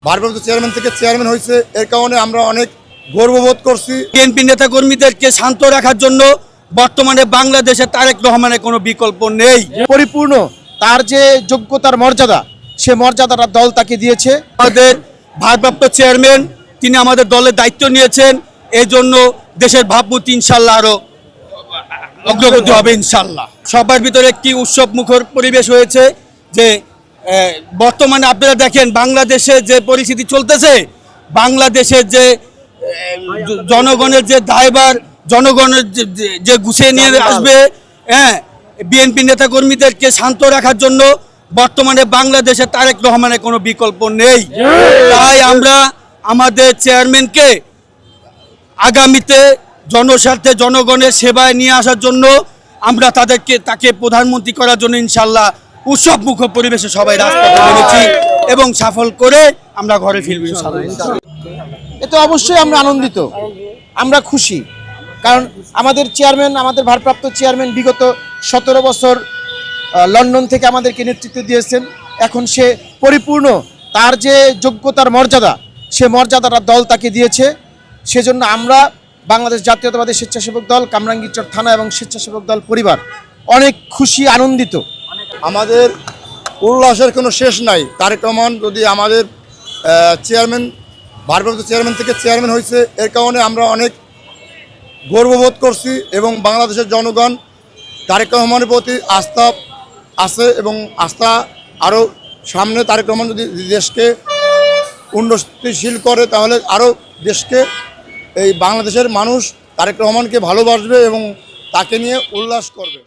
ভারপ্রাপ্ত চেয়ারম্যান থেকে চেয়ারম্যান হয়েছে, এর কারণে আমরা অনেক গর্ববোধ করছি। বিএনপি নেতাকর্মীদেরকে শান্ত রাখার জন্য বর্তমানে বাংলাদেশে তারেক রহমানের কোনো বিকল্প নেই। পরিপূর্ণ তার যে যোগ্যতার মর্যাদা, সে মর্যাদাটা দল তাকে দিয়েছে। আমাদের ভারপ্রাপ্ত চেয়ারম্যান তিনি আমাদের দলের দায়িত্ব নিয়েছেন, এই জন্য দেশের ভাবমূর্তি ইনশাল্লাহ আরো অগ্রগতি হবে ইনশাল্লাহ। সবার ভিতরে একটি উৎসব মুখর পরিবেশ হয়েছে যে বর্তমানে আপনারা দেখেন বাংলাদেশে যে পরিস্থিতি চলতেছে, বাংলাদেশের যে জনগণের যে দায়ভার, জনগণের যে গুছিয়ে নিয়ে আসবে, বিএনপি নেতাকর্মীদেরকে শান্ত রাখার জন্য বর্তমানে বাংলাদেশে তারেক রহমানের কোনো বিকল্প নেই। তাই আমরা আমাদের চেয়ারম্যানকে আগামীতে জনস্বার্থে জনগণের সেবায় নিয়ে আসার জন্য আমরা তাকে প্রধানমন্ত্রী করার জন্য ইনশাল্লাহ উৎসব মুখর পরিবেশে সবাই রাজপথে নেমেছি এবং সফল করে আমরা ঘরে ফিরব ইনশাল্লাহ। এতে অবশ্যই আমরা আনন্দিত, আমরা খুশি, কারণ আমাদের চেয়ারম্যান, আমাদের ভারপ্রাপ্ত চেয়ারম্যান বিগত 17 বছর লন্ডন থেকে আমাদেরকে নেতৃত্ব দিয়েছেন। এখন সে পরিপূর্ণ তার যে যোগ্যতার মর্যাদা, সে মর্যাদাটা দল তাকে দিয়েছে। সেজন্য আমরা বাংলাদেশ জাতীয়তাবাদী স্বেচ্ছাসেবক দল, কামরাঙ্গীরচর থানা এবং স্বেচ্ছাসেবক দল পরিবার অনেক খুশি, আনন্দিত। আমাদের উল্লাসের কোনো শেষ নাই। তারেক রহমান যদি আমাদের চেয়ারম্যান, ভারপ্রাপ্ত চেয়ারম্যান থেকে চেয়ারম্যান হয়েছে, এর কারণে আমরা অনেক গর্ববোধ করছি এবং বাংলাদেশের জনগণ তারেক রহমানের প্রতি আস্থা আছে এবং আস্থা আরও সামনে তারেক রহমান যদি দেশকে উন্নতিশীল করে, তাহলে আরও দেশকে, এই বাংলাদেশের মানুষ তারেক রহমানকে ভালোবাসবে এবং তাকে নিয়ে উল্লাস করবে।